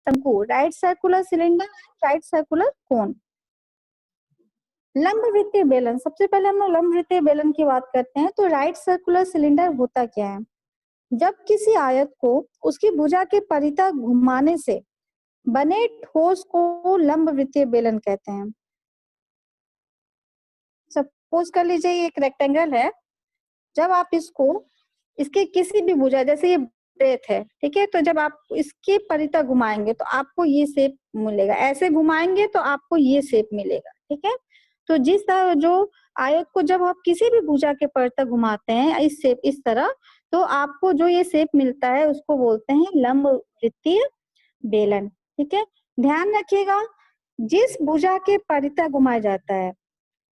शंकु, right circular cylinder, right circular cone. लंब वृत्तीय बेलन, सबसे पहले हम लोग लंब वृत्तीय बेलन की बात करते हैं। तो राइट सर्कुलर सिलेंडर होता क्या है? जब किसी आयत को उसकी भुजा के परितः घुमाने से बने ठोस को लंब वृत्तीय बेलन कहते हैं। सपोज कर लीजिए ये एक रेक्टेंगल है, जब आप इसको इसके किसी भी भुजा, जैसे ये ब्रेथ है, ठीक है, तो जब आप इसके परितः घुमाएंगे तो आपको ये शेप मिलेगा, ऐसे घुमाएंगे तो आपको ये शेप मिलेगा, ठीक है। तो जिस तरह जो आयत को जब आप किसी भी भुजा के परितः घुमाते हैं इस शेप, इस तरह, तो आपको जो ये शेप मिलता है उसको बोलते हैं लंब वृत्तीय बेलन, ठीक है। ध्यान रखिएगा, जिस भुजा के परितः घुमाया जाता है,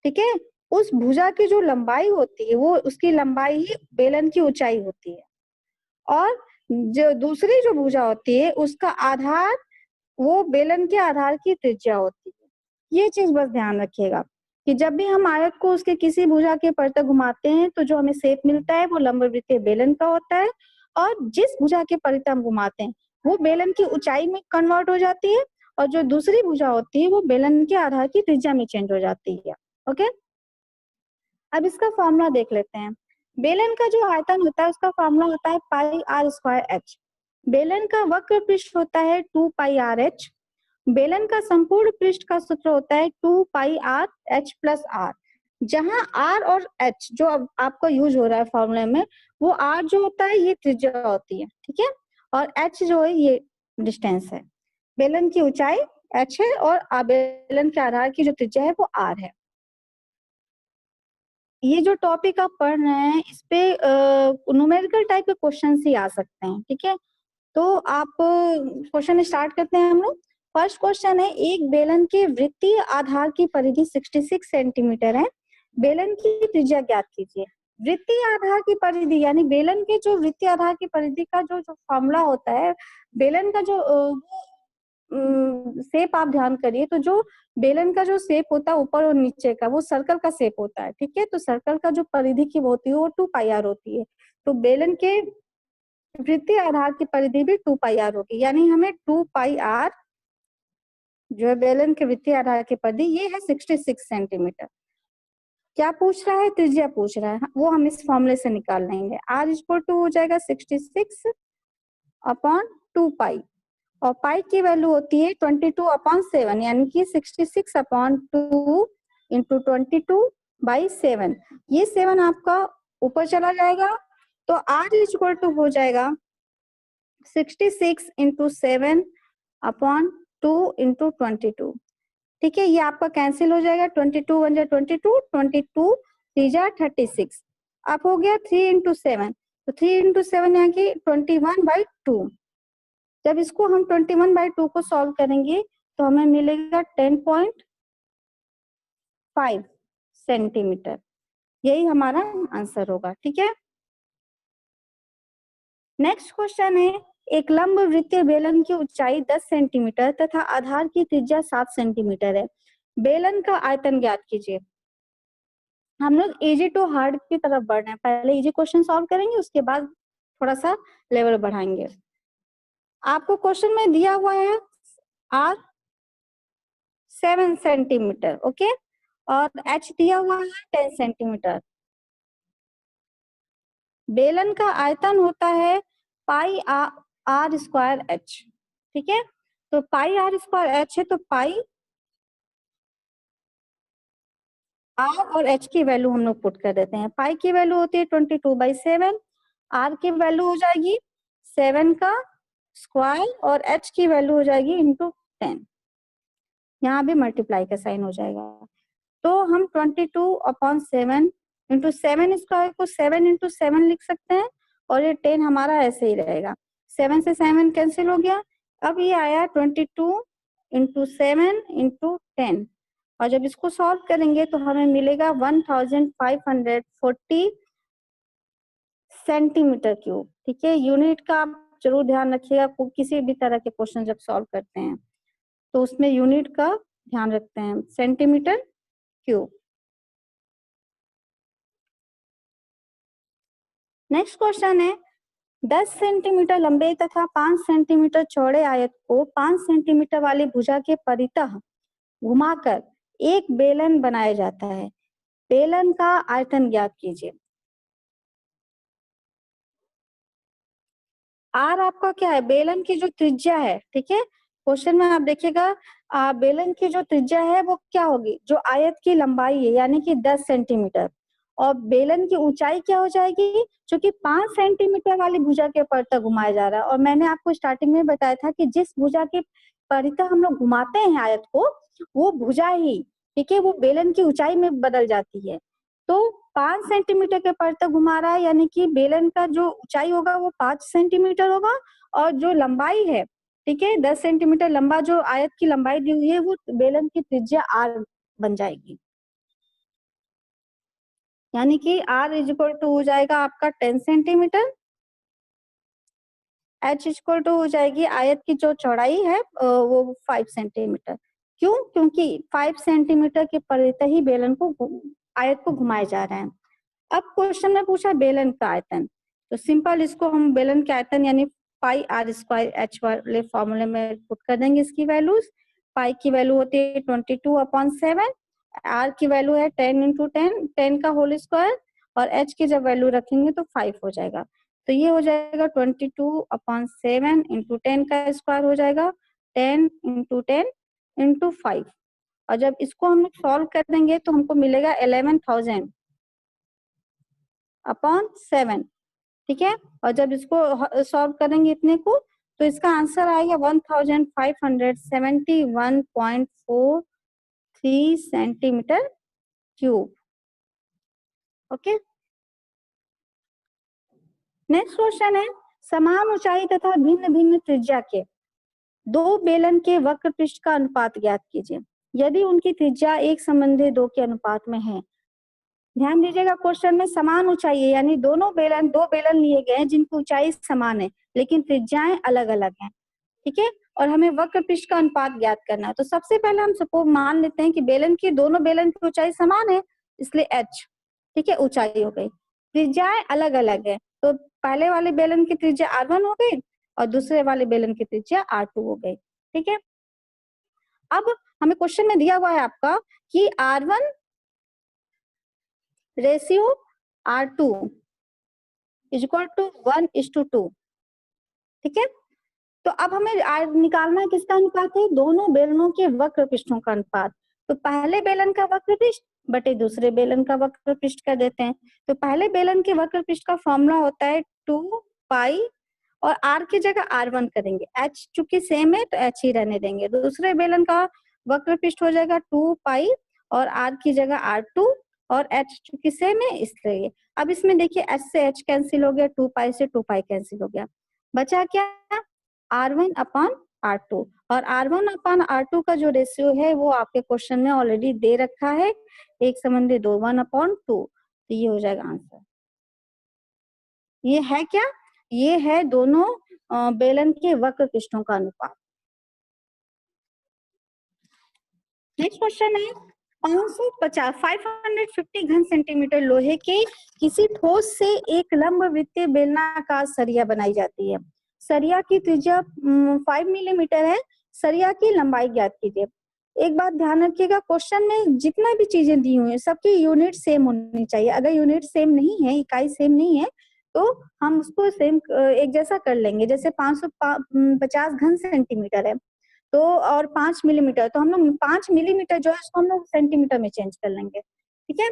ठीक है, उस भुजा की जो लंबाई होती है वो उसकी लंबाई ही बेलन की ऊंचाई होती है, और जो दूसरी जो भुजा होती है उसका आधार वो बेलन के आधार की त्रिज्या होती है। ये चीज बस ध्यान रखिएगा कि जब भी हम आयत को उसके किसी भुजा के परितः घुमाते हैं तो जो हमें शेप मिलता है वो लंब वृत्तीय बेलन का होता है, और जिस भुजा के परितः हम घुमाते हैं वो बेलन की ऊंचाई में कन्वर्ट हो जाती है, और जो दूसरी भुजा होती है वो बेलन के आधार की त्रिज्या में चेंज हो जाती है। ओके, अब इसका फॉर्मूला देख लेते हैं। बेलन का जो आयतन होता है उसका फॉर्मूला होता है पाई आर स्क्वायर एच। बेलन का वक्र पृष्ठ होता है 2 पाई आर एच। बेलन का संपूर्ण पृष्ठ का सूत्र होता है 2 पाई आर एच प्लस आर, जहां आर और एच जो अब आपका यूज हो रहा है फॉर्मूले में, वो आर जो होता है ये त्रिज्या होती है, ठीक है, और एच जो है ये डिस्टेंस है। बेलन की ऊंचाई एच है और बेलन के आधार की जो त्रिज्या है वो आर है। ये जो टॉपिक आप पढ़ रहे हैं इस पे न्यूमेरिकल टाइप के क्वेश्चन ही आ सकते हैं, ठीक है। तो आप क्वेश्चन स्टार्ट करते हैं हम लोग। फर्स्ट क्वेश्चन है, एक बेलन के वृत्तीय आधार की परिधि 66 सेंटीमीटर है, बेलन की त्रिज्या ज्ञात कीजिए। वृत्तीय आधार की परिधि यानी बेलन के जो वृत्तीय आधार की परिधि का जो फॉर्मूला होता है, बेलन का जो शेप आप ध्यान करिए, तो जो बेलन का जो शेप होता है ऊपर और नीचे का वो सर्कल का शेप होता है, ठीक है। तो सर्कल का जो परिधि की होती है वो 2 पाई आर होती है, तो बेलन के वृत्तीय आधार की परिधि भी 2 पाई आर होगी, यानी हमें 2 पाई आर जो है बेलन के वृत्तीय आधार की परिधि ये है 66 सेंटीमीटर। क्या पूछ रहा है? त्रिज्या पूछ रहा है, वो हम इस फॉर्मूले से निकाल लेंगे। आर इक्वल टू हो जाएगा 66 अपॉन 2 पाई, और पाई की वैल्यू होती है 22/7, यानी कि 66/2 इंटू 22/7। ये 7 आपका ऊपर चला जाएगा, तो आर इक्वल टू हो जाएगा 66 इंटू 7 अपॉन 2 इंटू 22, ठीक है। ये आपका कैंसिल हो जाएगा, 22 1 जा 22, 22 3 जा 36, अब हो गया 3 इंटू 7, तो 3 इंटू 7 यहाँ की 21/2। जब इसको हम 21/2 को सॉल्व करेंगे तो हमें मिलेगा 10.5 सेंटीमीटर, यही हमारा आंसर होगा, ठीक है। नेक्स्ट क्वेश्चन है, एक लंब वृत्तीय बेलन की ऊंचाई 10 सेंटीमीटर तथा आधार की त्रिज्या 7 सेंटीमीटर है, बेलन का आयतन ज्ञात कीजिए। हम लोग इजी टू हार्ड की तरफ बढ़ रहे हैं, पहले इजी क्वेश्चन सॉल्व करेंगे उसके बाद थोड़ा सा लेवल बढ़ाएंगे। आपको क्वेश्चन में दिया हुआ है आर 7 सेंटीमीटर, ओके, और एच दिया हुआ है 10 सेंटीमीटर। बेलन का आयतन होता है पाई आर स्क्वायर एच, ठीक है। तो पाई आर स्क्वायर एच है, तो पाई आर और एच की वैल्यू हम लोग पुट कर देते हैं। पाई की वैल्यू होती है 22/7, आर की वैल्यू हो जाएगी 7 का स्क्वायर, और एच की वैल्यू हो जाएगी इंटू 10, यहाँ भी मल्टीप्लाई का साइन हो जाएगा। तो हम 22/7 इंटू 7 स्क्वायर को 7 इंटू 7 लिख सकते हैं, और ये 10 हमारा ऐसे ही रहेगा, 7 से 7 कैंसिल हो गया। अब ये आया 22 इंटू 7 इंटू 10, और जब इसको सॉल्व करेंगे तो हमें मिलेगा 1540 सेंटीमीटर क्यूब, ठीक है। यूनिट का आप जरूर ध्यान रखिएगा, किसी भी तरह के क्वेश्चन जब सॉल्व करते हैं तो उसमें यूनिट का ध्यान रखते हैं, सेंटीमीटर क्यूब। नेक्स्ट क्वेश्चन है, 10 सेंटीमीटर लंबे तथा 5 सेंटीमीटर चौड़े आयत को 5 सेंटीमीटर वाली भुजा के परितः घुमाकर एक बेलन बनाया जाता है। बेलन का आयतन ज्ञात कीजिए। आर आपका क्या है, बेलन की जो त्रिज्या है, ठीक है। क्वेश्चन में आप देखिएगा बेलन की जो त्रिज्या है वो क्या होगी, जो आयत की लंबाई है यानी कि 10 सेंटीमीटर, और बेलन की ऊंचाई क्या हो जाएगी, जो कि 5 सेंटीमीटर वाली भुजा के परितः घुमाया जा रहा है। और मैंने आपको स्टार्टिंग में बताया था कि जिस भुजा के परितः हम लोग घुमाते हैं आयत को, वो भुजा ही, ठीक है, वो बेलन की ऊंचाई में बदल जाती है। तो 5 सेंटीमीटर के परितः घुमा रहा है, यानी कि बेलन का जो ऊंचाई होगा वो 5 सेंटीमीटर होगा, और जो लंबाई है, ठीक है, 10 सेंटीमीटर लंबा जो आयत की लंबाई दी हुई है वो बेलन की त्रिज्या आर बन जाएगी। यानी कि आर इज इक्वल टू हो जाएगा आपका 10 सेंटीमीटर, एच इक्वल टू हो जाएगी आयत की जो चौड़ाई है वो 5 सेंटीमीटर। क्यों, क्योंकि 5 सेंटीमीटर के परितः ही बेलन को आयत को घुमाए जा रहे हैं। अब क्वेश्चन में पूछा बेलन का आयतन, तो सिंपल इसको हम बेलन के आयतन यानी पाई आर स्क्वायर एच वाले फॉर्मूले में पुट कर देंगे इसकी वैल्यूज। पाई की वैल्यू होती है 22/7, आर की वैल्यू है 10 इंटू 10, 10 का होल स्क्वायर, और एच की जब वैल्यू रखेंगे तो 5 हो जाएगा। तो ये हो जाएगा 22/7 इंटू 10 का स्क्वायर हो जाएगा 10 इंटू 10 इंटू 5, और जब इसको हम सॉल्व कर देंगे तो हमको मिलेगा 11,000/7, ठीक है। और जब इसको सॉल्व करेंगे इतने को, तो इसका आंसर आएगा 1571.43 centimetre cube. Okay, next question है, समान ऊंचाई तथा भिन्न भिन्न त्रिज्या के दो बेलन के वक्र पृष्ठ का अनुपात ज्ञात कीजिए यदि उनकी त्रिज्या एक संबंधी 2 के अनुपात में है। ध्यान दीजिएगा, क्वेश्चन में समान ऊंचाई है, यानी दो बेलन लिए गए हैं जिनकी ऊंचाई समान है लेकिन त्रिज्याएं अलग अलग हैं, ठीक है। और हमें वक्र पृष्ठ का अनुपात ज्ञात करना है। तो सबसे पहले हम सपोज मान लेते हैं कि दोनों बेलन की ऊंचाई समान है, इसलिए एच, ठीक है, ऊंचाई हो गई। त्रिज्याएं अलग अलग है, तो पहले वाले बेलन की त्रिज्या R1 हो गई और दूसरे वाले बेलन की त्रिज्या R2 हो गई, ठीक है। अब हमें क्वेश्चन में दिया हुआ है आपका कि R1 ratio R2 is equal to 1:2, ठीक है। तो अब हमें निकालना है किसका अनुपात है, दोनों बेलनों के वक्र पृष्ठों का अनुपात। तो पहले बेलन का वक्र पृष्ठ बटे दूसरे बेलन का वक्र पृष्ठ कर देते हैं। तो पहले बेलन के वक्र पृष्ठ का फॉर्मूला होता है 2 पाई, और आर की जगह R1 करेंगे, एच चूंकि सेम है तो एच ही रहने देंगे। दूसरे बेलन का वक्र पृष्ठ हो जाएगा 2 पाई, और आर की जगह R2, और एच चूंकि सेम है इसलिए। अब इसमें देखिए एच से एच कैंसिल हो गया, 2 पाई से 2 पाई कैंसिल हो गया, बचा क्या, R1/R2। और R1/R2 का जो रेशियो है वो आपके क्वेश्चन में ऑलरेडी दे रखा है, एक संबंधी 2, 1/2। तो ये हो जाएगा आंसर। ये है क्या, ये है दोनों बेलन के वक्र पृष्ठों का अनुपात। नेक्स्ट क्वेश्चन है, 550 घन सेंटीमीटर लोहे के किसी ठोस से एक लंब वृत्तीय बेलनाकार सरिया बनाई जाती है। सरिया की त्रिज्या 5 मिलीमीटर है। सरिया की लंबाई ज्ञात कीजिए। एक बात ध्यान रखिएगा, क्वेश्चन में जितना भी चीजें दी हुई है सबकी यूनिट सेम होनी चाहिए। अगर यूनिट सेम नहीं है, इकाई सेम नहीं है, तो हम उसको सेम एक जैसा कर लेंगे। जैसे 550 घन सेंटीमीटर है तो और 5 मिलीमीटर, तो हम लोग 5 मिलीमीटर जो है उसको हम लोग सेंटीमीटर में चेंज कर लेंगे, ठीक है।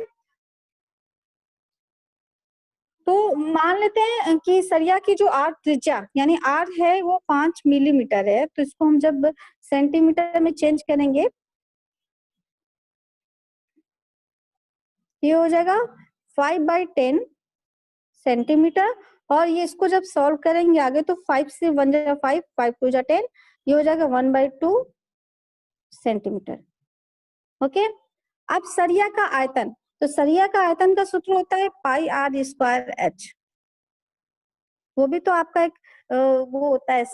तो मान लेते हैं कि सरिया की जो आर त्रिज्या यानी आर है वो 5 मिलीमीटर है, तो इसको हम जब सेंटीमीटर में चेंज करेंगे ये हो जाएगा 5/10 सेंटीमीटर। और ये इसको जब सॉल्व करेंगे आगे तो 5 से 1 जा 5, 5 2 जा 10, ये हो जाएगा 1/2 सेंटीमीटर। ओके, अब सरिया का आयतन, तो सरिया का आयतन का सूत्र होता है पाई आर स्क्वायर एच। वो भी तो आपका एक वो होता है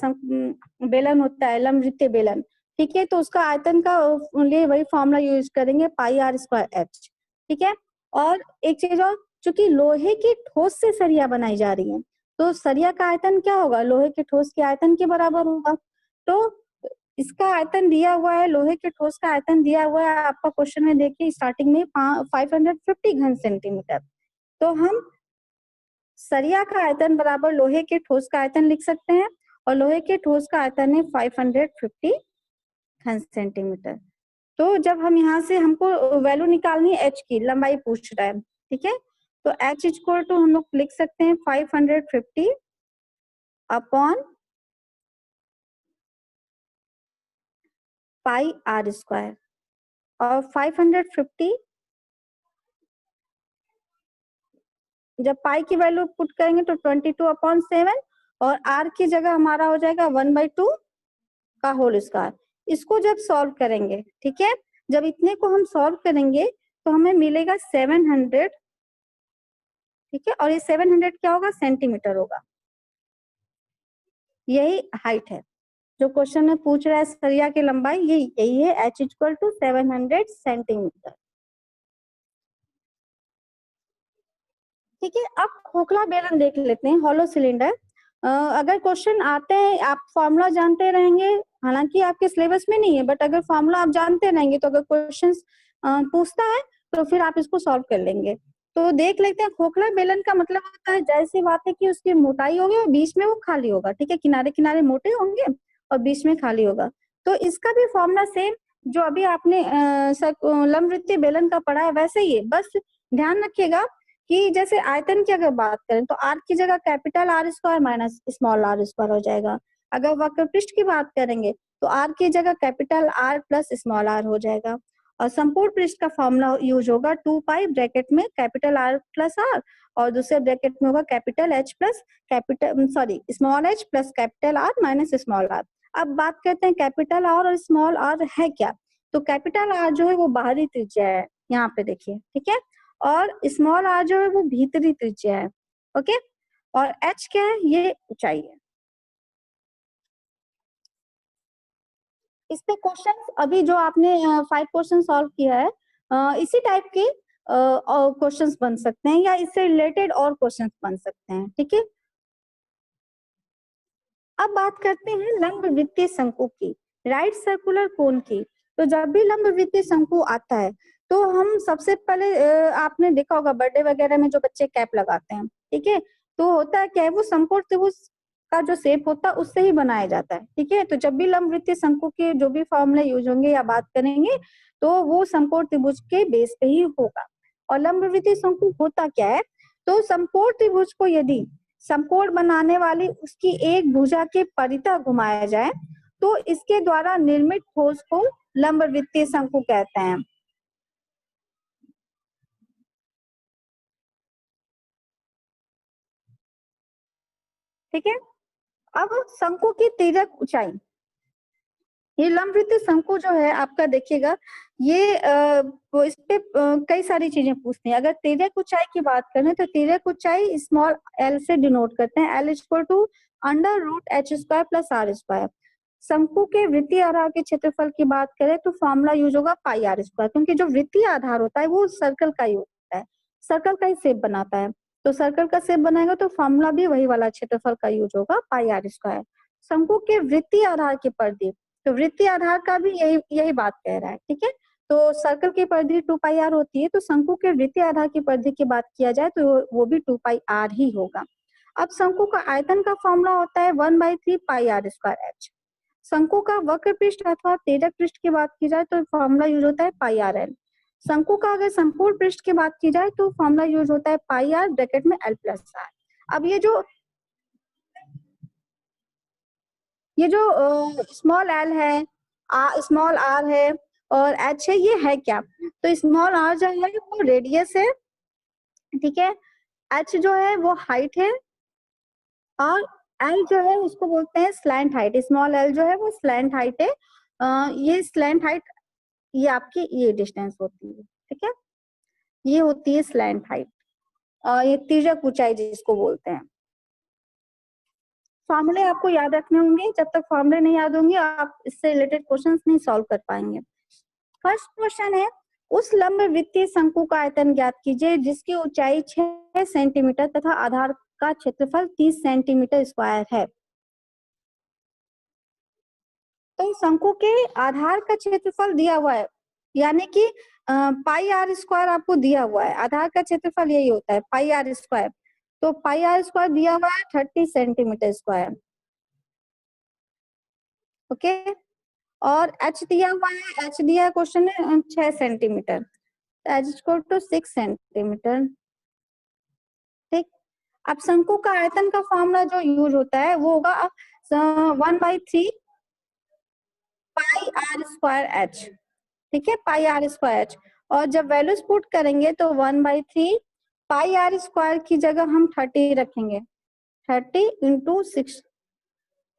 बेलन होता है, लंबवृत्तीय बेलन, ठीक है। तो उसका आयतन का लिए वही फॉर्मूला यूज करेंगे, पाई आर स्क्वायर एच, ठीक है। और एक चीज और, चूंकि लोहे की ठोस से सरिया बनाई जा रही है तो सरिया का आयतन क्या होगा, लोहे के ठोस के आयतन के बराबर होगा। तो इसका आयतन दिया हुआ है, लोहे के ठोस का आयतन दिया हुआ है आपका क्वेश्चन में, देखिए स्टार्टिंग में 550 घन सेंटीमीटर। तो हम सरिया का आयतन बराबर लोहे के ठोस का आयतन लिख सकते हैं, और लोहे के ठोस का आयतन है 550 घन सेंटीमीटर। तो जब हम यहाँ से, हमको वैल्यू निकालनी है एच की, लंबाई पूछ रहा है, ठीक है, तो एच इक्वल टू हम लोग लिख सकते हैं 550 अपॉन पाई आर स्क्वायर। और 550 जब पाई की वैल्यू पुट करेंगे तो 22/7, और आर की जगह हमारा हो जाएगा 1/2 का होल स्क्वायर। इसको जब सॉल्व करेंगे, ठीक है, जब इतने को हम सॉल्व करेंगे तो हमें मिलेगा 700, ठीक है, और ये 700 क्या होगा, सेंटीमीटर होगा। यही हाइट है जो क्वेश्चन में पूछ रहा है, सरिया की लंबाई यही है, h इक्वल टू 700 सेंटीमीटर। ठीक है, अब खोखला बेलन देख लेते हैं, हॉलो सिलेंडर। अगर क्वेश्चन आते हैं, आप फॉर्मूला जानते रहेंगे, हालांकि आपके सिलेबस में नहीं है, बट अगर फॉर्मूला आप जानते रहेंगे तो अगर क्वेश्चन पूछता है तो फिर आप इसको सॉल्व कर लेंगे। तो देख लेते हैं, खोखला बेलन का मतलब होता है, जैसी बात है कि उसकी मोटाई होगी और बीच में वो खाली होगा, ठीक है, किनारे किनारे मोटे होंगे और बीच में खाली होगा। तो इसका भी फॉर्मूला सेम जो अभी आपने लंबवृत्तीय बेलन का पढ़ा है वैसे ही है, बस ध्यान रखिएगा कि जैसे आयतन की अगर बात करें तो आर की जगह capital R square minus small R square हो जाएगा। अगर वक्र पृष्ठ की बात करेंगे तो आर की जगह capital R plus small R हो जाएगा। और संपूर्ण पृष्ठ का फॉर्मूला यूज होगा 2 पाई ब्रैकेट में कैपिटल आर प्लस आर, और दूसरे ब्रैकेट में होगा capital H plus small H plus capital R minus small R. अब बात करते हैं कैपिटल आर और स्मॉल आर है क्या। तो कैपिटल आर जो है वो बाहरी त्रिज्या है, यहाँ पे देखिए, ठीक है, और स्मॉल आर जो है वो भीतरी त्रिज्या है, ओके, और एच क्या है, ये ऊंचाई है। इस पे क्वेश्चन अभी जो आपने 5 क्वेश्चन सॉल्व किया है, इसी टाइप के क्वेश्चंस बन सकते हैं या इससे रिलेटेड और क्वेश्चंस बन सकते हैं, ठीक है। अब बात करते हैं लंब वृत्तीय शंकु की, राइट सर्कुलर कोन की। तो जब भी लंब वृत्तीय शंकु आता है तो हम सबसे पहले आपने देखा होगा बर्थडे वगैरह में जो बच्चे कैप लगाते हैं, ठीक है, तो होता है क्या है, वो समकोण त्रिभुज का जो शेप होता है उससे ही बनाया जाता है, ठीक है। तो जब भी लंब वृत्तीय शंकु के जो भी फॉर्मूले यूज होंगे या बात करेंगे तो वो समकोण त्रिभुज के बेस पे ही होगा। और लंब वृत्तीय शंकु होता क्या है, तो समकोण त्रिभुज को यदि समकोण बनाने वाली उसकी एक भुजा के परितः घुमाया जाए तो इसके द्वारा निर्मित ठोस को लंब वृत्तीय शंकु कहते हैं। ठीक है, अब शंकु की तिर्यक ऊंचाई, ये लंबवृत्तीय शंकु जो है आपका देखिएगा, ये वो इस पे कई सारी चीजें पूछती हैं। अगर तिर्यक ऊंचाई की बात करें तो तिर्यक ऊंचाई स्मॉल एल से डिनोट करते हैं, L equal to under root H square plus R square. शंकु के वृत्तीय आधार के क्षेत्रफल की बात करें तो फॉर्मूला यूज होगा पाई आर स्क्वायर, क्योंकि जो वृत्तीय आधार होता है वो सर्कल का ही होता है, सर्कल का ही शेप बनाता है, तो सर्कल का शेप बनाएगा तो फॉर्मूला भी वही वाला क्षेत्रफल का यूज होगा पाई आर स्क्वायर। शंकु के वृत्तीय आधार की परिधि, तो वृत्तीय आधार का भी यही यही बात कह रहा है, ठीक है। तो सर्कल की परिधि 2 पाई आर होती है, तो शंकु के वृत्तीय आधार की परिधि की बात किया जाए तो वो भी 2 पाई आर ही होगा। अब शंकु का आयतन का फॉर्मूला होता है 1/3 पाई आर स्क्वायर एच। शंकु का वक्र पृष्ठ अथवा तेजक पृष्ठ की बात की जाए तो फॉर्मूला यूज होता है पाई आर एल। शंकु का अगर संपूर्ण पृष्ठ की बात की जाए तो फॉर्मूला यूज होता है पाई आर ब्रैकेट में एल प्लस आर। अब ये जो स्मॉल एल है, स्मॉल आर है और एच है, ये है क्या, तो स्मॉल आर जो है वो रेडियस है, ठीक है, एच जो है वो हाइट है, और एल जो है उसको बोलते हैं स्लैंट हाइट। स्मॉल एल जो है वो स्लैंट हाइट है, ये स्लैंट हाइट, ये आपकी ये डिस्टेंस होती है, ठीक है, ये होती है स्लैंट हाइट, ये तिर्यक ऊंचाई जिसको बोलते हैं। फॉर्मूले आपको याद रखने होंगे, जब तक फॉर्मूले नहीं याद होंगे आप इससे रिलेटेड क्वेश्चंस नहीं सॉल्व कर पाएंगे। फर्स्ट क्वेश्चन है, उस लंब वृत्तीय शंकु का आयतन ज्ञात कीजिए जिसकी ऊंचाई 6 सेंटीमीटर तथा आधार का क्षेत्रफल 30 सेंटीमीटर स्क्वायर है। तो शंकु के आधार का क्षेत्रफल दिया हुआ है, यानी कि पाई आर स्क्वायर आपको दिया हुआ है, आधार का क्षेत्रफल यही होता है पाई आर स्क्वायर। तो पाई आर स्क्वायर दिया हुआ है 30 सेंटीमीटर स्क्वायर। ओके, और एच दिया हुआ है, एच दिया है क्वेश्चन में 6 centimetre, H equal to 6 centimetre. ठीक, अब शंकु का आयतन का फॉर्मूला जो यूज होता है वो होगा 1/3 पाई आर स्क्वायर एच। ठीक है, पाई आर स्क्वायर एच, और जब वैल्यूज पुट करेंगे तो 1/3 पाई आर स्क्वायर की जगह हम 30 रखेंगे, 30 इंटू 6,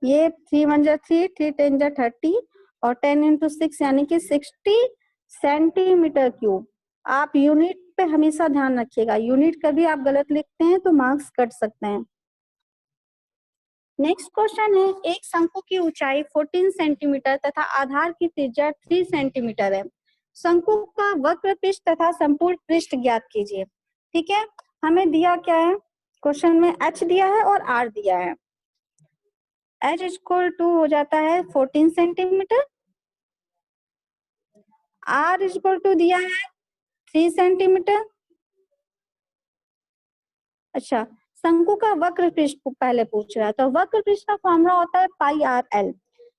ये 3 1 3, 3 10 30, और 10 इंटू 6 यानी कि 60 सेंटीमीटर क्यूब। आप यूनिट पे हमेशा ध्यान रखिएगा, यूनिट कभी आप गलत लिखते हैं तो मार्क्स कट सकते हैं। नेक्स्ट क्वेश्चन है, एक शंकु की ऊंचाई 14 सेंटीमीटर तथा आधार की त्रिज्या 3 सेंटीमीटर है। शंकु का वक्र पृष्ठ तथा संपूर्ण पृष्ठ ज्ञात कीजिए। ठीक है, हमें दिया क्या है क्वेश्चन में, एच दिया है और आर दिया है। एच इक्वल टू हो जाता है 14 सेंटीमीटर, आर इक्वल टू दिया है 3 सेंटीमीटर। अच्छा, शंकु का वक्र पृष्ठ पहले पूछ रहा है, तो वक्र पृष्ठ का फॉर्मूला होता है पाई आर एल।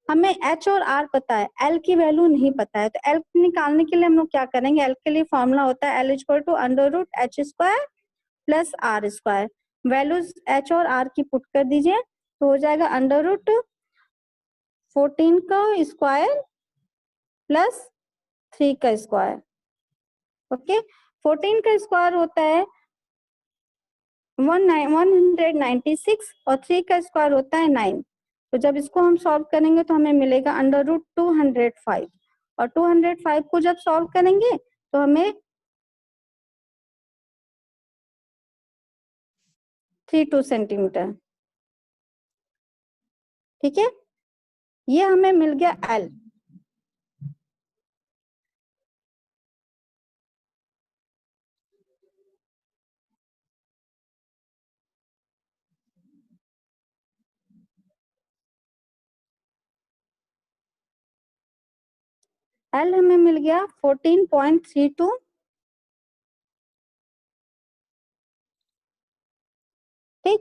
हमें एच और आर पता है, एल की वैल्यू नहीं पता है, तो एल निकालने के लिए हम लोग क्या करेंगे, एल के लिए फॉर्मूला होता है L equal to under root H square plus R square. Values H और आर की पुट कर दीजिए, तो हो जाएगा अंडर रूट 14 का स्क्वायर प्लस 3 का स्क्वायर। ओके, 14 का स्क्वायर होता है 196 और 3 का स्क्वायर होता है 9। तो जब इसको हम सॉल्व करेंगे तो हमें मिलेगा अंडर रूट 205, और 205 को जब सॉल्व करेंगे तो हमें 32 सेंटीमीटर। ठीक है, ये हमें मिल गया एल। एल हमें मिल गया 14.32। ठीक,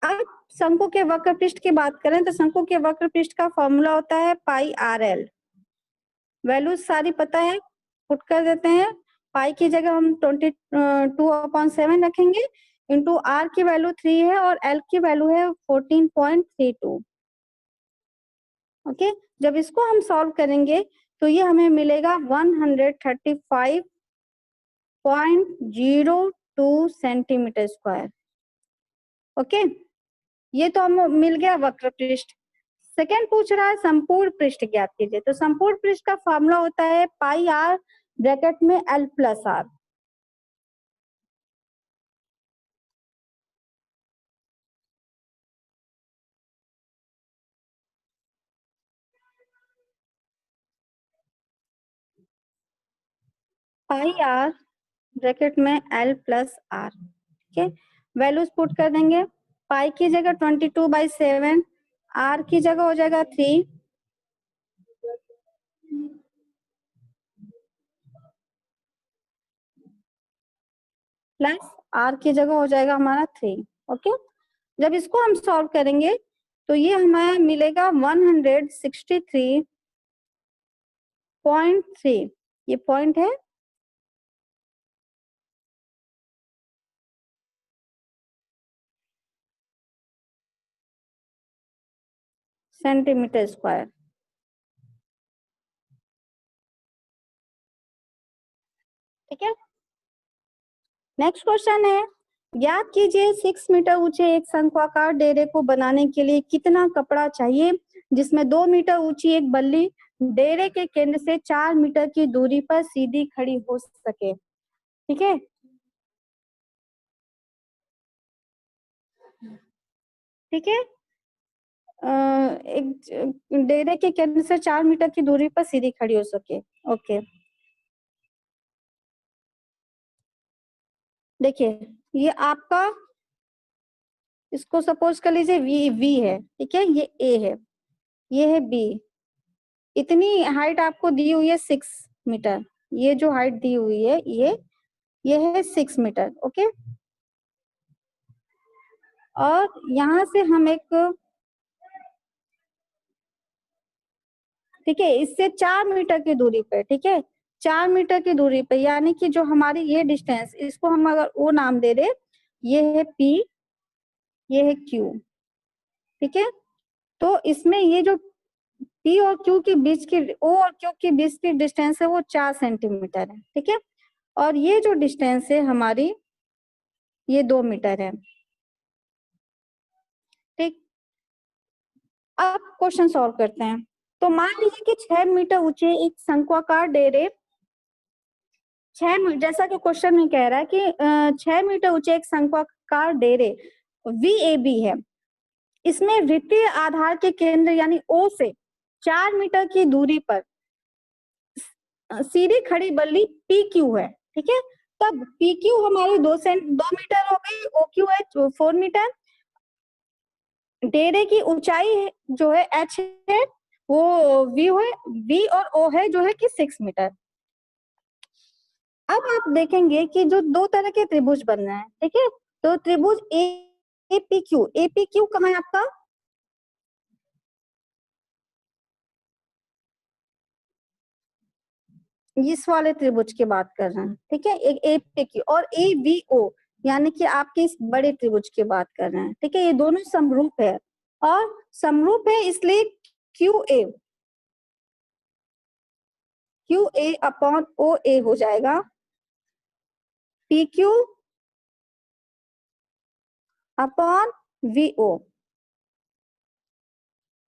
अब शंकु के वक्र पृष्ठ की बात करें तो शंकु के वक्र पृष्ठ का फॉर्मूला होता है पाई आर एल। वैल्यूज सारी पता है, पुट कर देते हैं। पाई की जगह हम 22/7 रखेंगे, इंटू आर की वैल्यू 3 है और एल की वैल्यू है 14.32। ओके, जब इसको हम सॉल्व करेंगे तो ये हमें मिलेगा 135.02 सेंटीमीटर स्क्वायर। ओके, ये तो हम मिल गया वक्र पृष्ठ। सेकेंड पूछ रहा है संपूर्ण पृष्ठ ज्ञात कीजिए, तो संपूर्ण पृष्ठ का फॉर्मूला होता है पाई आर ब्रैकेट में L plus R. Pi R bracket में एल प्लस आर। ठीक है, वैल्यूज पुट कर देंगे। पाई की जगह 22/7, आर की जगह हो जाएगा 3, प्लस आर की जगह हो जाएगा हमारा 3। ओके, जब इसको हम सॉल्व करेंगे तो ये हमें मिलेगा 163.3, ये पॉइंट है, सेंटीमीटर स्क्वायर। ठीक है, नेक्स्ट क्वेश्चन है, ज्ञात कीजिए 6 मीटर ऊंचे एक शंक्वाकार डेरे को बनाने के लिए कितना कपड़ा चाहिए जिसमें 2 मीटर ऊंची एक बल्ली डेरे के केंद्र से 4 मीटर की दूरी पर सीधी खड़ी हो सके। ठीक है, ठीक है, एक डेरे के केंद्र से 4 मीटर की दूरी पर सीधी खड़ी हो सके। ओके, देखिए ये आपका इसको सपोज कर लीजिए वी है, ठीक है, ये ए है, ये है बी। इतनी हाइट आपको दी हुई है 6 मीटर, ये जो हाइट दी हुई है ये है 6 मीटर, ओके। और यहाँ से हम एक, ठीक है, इससे 4 मीटर की दूरी पे, ठीक है, 4 मीटर की दूरी पे, यानी कि जो हमारी ये डिस्टेंस, इसको हम अगर ओ नाम दे दे, ये है पी, ये है क्यू, ठीक है। तो इसमें ये जो पी और क्यू के बीच की, ओ और क्यू के बीच की डिस्टेंस है वो 4 सेंटीमीटर है, ठीक है। और ये जो डिस्टेंस है हमारी, ये 2 मीटर है, ठीक। अब क्वेश्चन सॉल्व करते हैं। तो मान लीजिए कि 6 मीटर ऊंचे एक शंक्वाकार डेरे, 6 मीटर, जैसा कि क्वेश्चन में कह रहा है कि 6 मीटर ऊंचे एक शंक्वाकार डेरे VAB है, इसमें वृत्तीय आधार के केंद्र यानी O से 4 मीटर की दूरी पर सीधी खड़ी बल्ली PQ है, ठीक है। तब PQ हमारी 2 मीटर हो गई, OQ है 4 मीटर। डेरे की ऊंचाई जो है H है, वो V और O है जो है कि 6 मीटर। अब आप देखेंगे कि जो दो तरह के त्रिभुज बन रहे हैं, ठीक है। तो त्रिभुज APQ कहाँ है आपका? इस वाले त्रिभुज की बात कर रहे हैं, ठीक है, एक APQ और AVO, यानी कि आपके इस बड़े त्रिभुज की बात कर रहे हैं, ठीक है। ये दोनों समरूप है, और समरूप है इसलिए QA अपॉन OA हो जाएगा PQ upon VO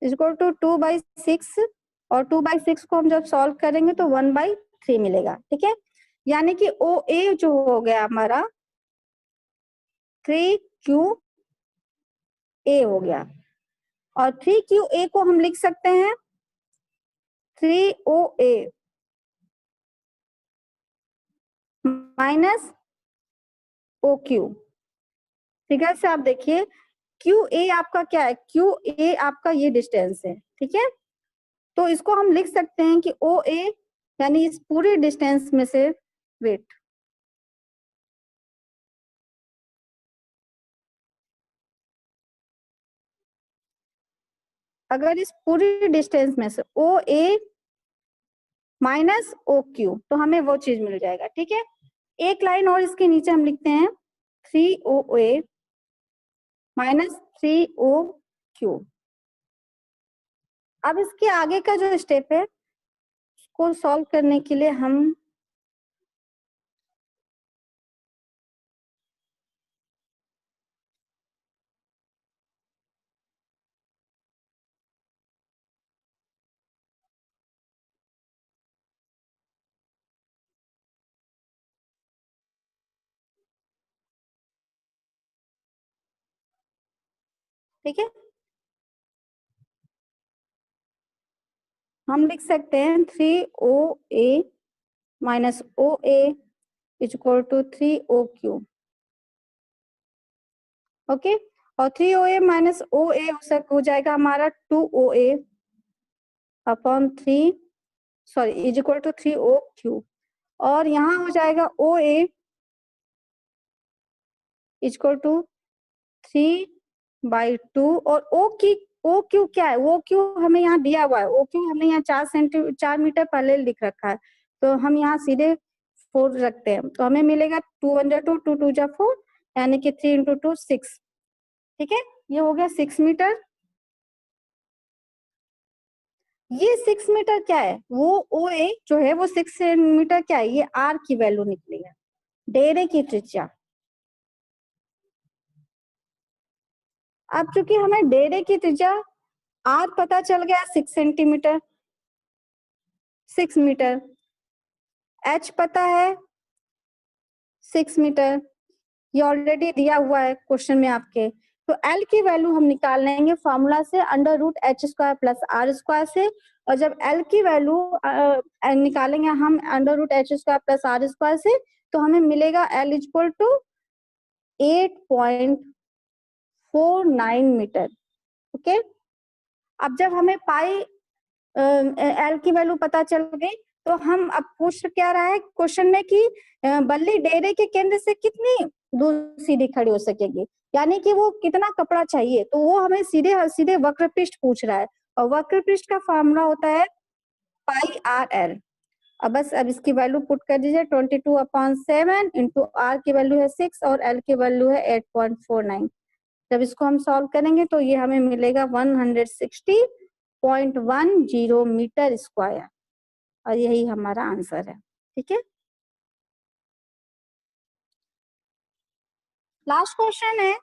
equal to 2/6, और 2/6 को हम जब सॉल्व करेंगे तो 1/3 मिलेगा, ठीक है। यानी कि OA जो हो गया हमारा 3QA हो गया, और 3QA को हम लिख सकते हैं 3OA माइनस OQ। फिगर से आप देखिए QA आपका क्या है, QA आपका ये डिस्टेंस है, ठीक है। तो इसको हम लिख सकते हैं कि OA यानी इस पूरी डिस्टेंस में से वेट, अगर इस पूरी डिस्टेंस में से OA माइनस OQ, तो हमें वो चीज मिल जाएगा, ठीक है। एक लाइन और इसके नीचे हम लिखते हैं 3OA माइनस 3OQ। अब इसके आगे का जो स्टेप है उसको सॉल्व करने के लिए हम ठीक है, हम लिख सकते हैं 3OA minus OA is equal to 3OQ, okay. और 3OA माइनस OA हो जाएगा हमारा 2OA upon 3, sorry, is equal to 3OQ। और यहाँ हो जाएगा OA इज इक्वल टू 3/2, और OQ क्या है, OQ हमें यहाँ दिया हुआ है, OQ हमने यहाँ 4 मीटर पहले लिख रखा है, तो हम यहाँ सीधे 4 रखते हैं, तो हमें मिलेगा 2 1 जा 2, 2 2 जा 4, यानी कि 3 × 2 6, ठीक है। ये हो गया 6 मीटर। ये 6 मीटर क्या है, वो OA जो है वो 6 मीटर क्या है, ये R की वैल्यू निकली है, डेरे की त्रिज्या। अब चूंकि हमें डेरे की त्रिज्या R पता चल गया 6 सेंटीमीटर, 6 मीटर, H पता है 6 मीटर, ये ऑलरेडी दिया हुआ है क्वेश्चन में आपके। तो L की वैल्यू हम निकाल लेंगे फॉर्मूला से, √h² प्लस R² से। और जब L की वैल्यू निकालेंगे हम √h² प्लस R² से, तो हमें मिलेगा L equal to 8.5 0.49 metre. Okay, अब जब हमें पाई एल की वैल्यू पता चल गई तो हम अब पूछ क्या रहा है क्वेश्चन में कि बल्ली डेरे के केंद्र से कितनी दूर सीधी खड़ी हो सकेगी, यानी कि वो कितना कपड़ा चाहिए, तो वो हमें सीधे सीधे वक्रपृष्ठ पूछ रहा है और वक्रपृष्ठ का फॉर्मूला होता है पाई आर एल। अब बस अब इसकी वैल्यू पुट कर दीजिए 22/7 इंटू आर की वैल्यू है 6 और एल की वैल्यू है 8.49। जब इसको हम सॉल्व करेंगे तो ये हमें मिलेगा 160.10 मीटर स्क्वायर और यही हमारा आंसर है। ठीक है, लास्ट क्वेश्चन है,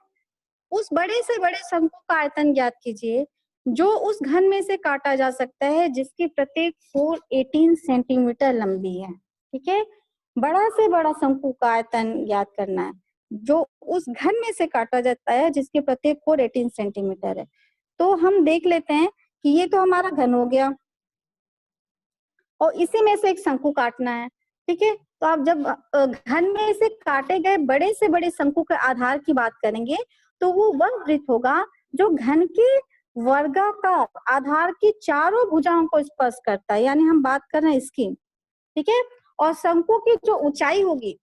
उस बड़े से बड़े शंकु का आयतन ज्ञात कीजिए जो उस घन में से काटा जा सकता है जिसकी प्रत्येक कोर 18 सेंटीमीटर लंबी है। ठीक है, बड़ा से बड़ा शंकु का आयतन ज्ञात करना है जो उस घन में से काटा जाता है जिसके प्रत्येक कोर 18 सेंटीमीटर है। तो हम देख लेते हैं कि ये तो हमारा घन हो गया और इसी में से एक शंकु काटना है। ठीक है, तो आप जब घन में से काटे गए बड़े से बड़े शंकु के आधार की बात करेंगे तो वो वह वृत्त होगा जो घन के वर्गाकार आधार की चारों भुजाओं को स्पर्श करता है, यानी हम बात कर रहे हैं इसकी। ठीक है, और शंकु की जो ऊंचाई होगी,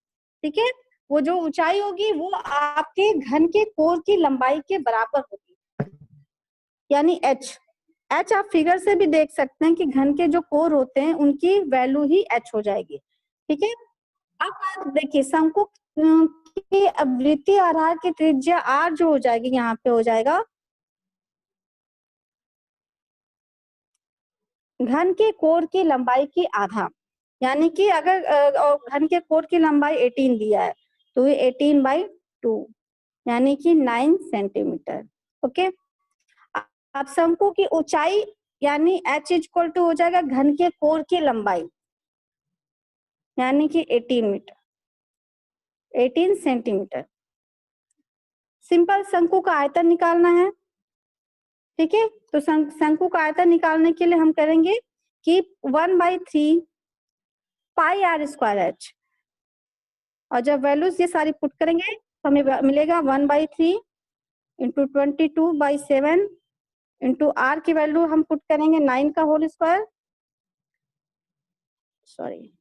ठीक है, वो जो ऊंचाई होगी वो आपके घन के कोर की लंबाई के बराबर होगी, यानी एच। एच आप फिगर से भी देख सकते हैं कि घन के जो कोर होते हैं उनकी वैल्यू ही एच हो जाएगी। ठीक है, अब आप देखिए शंकु की आवृत्ति आधार की त्रिज्या आर जो हो जाएगी यहाँ पे हो जाएगा घन के कोर की लंबाई की आधा, यानी कि अगर घन के कोर की लंबाई 18 दिया है तो ये 18/2 यानी कि 9 सेंटीमीटर। ओके, अब शंकु की ऊंचाई यानी h इक्वल टू हो जाएगा घन के कोर की लंबाई यानी कि 18 मीटर, 18 सेंटीमीटर। सिंपल शंकु का आयतन निकालना है। ठीक है, तो शंकु का आयतन निकालने के लिए हम करेंगे कि 1/3 पाई आर स्क्वायर एच, और जब वैल्यूज ये सारी पुट करेंगे तो हमें मिलेगा 1/3 इंटू 22/7 इंटू आर की वैल्यू हम पुट करेंगे 9 का होल स्क्वायर, सॉरी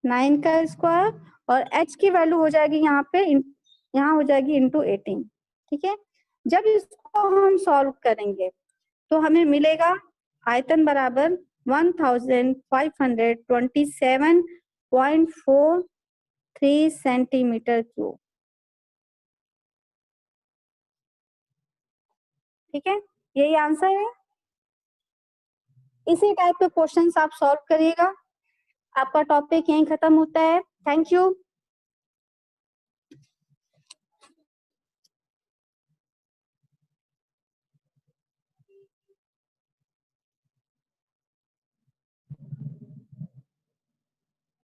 9 का स्क्वायर, और h की वैल्यू हो जाएगी यहाँ पे यहाँ हो जाएगी इंटू 18। ठीक है, जब इसको हम सॉल्व करेंगे तो हमें मिलेगा आयतन बराबर 1527.43 सेंटीमीटर क्यूब। ठीक है, यही आंसर है। इसी टाइप के क्वेश्चंस आप सॉल्व करिएगा। आपका टॉपिक यहीं खत्म होता है। Thank you.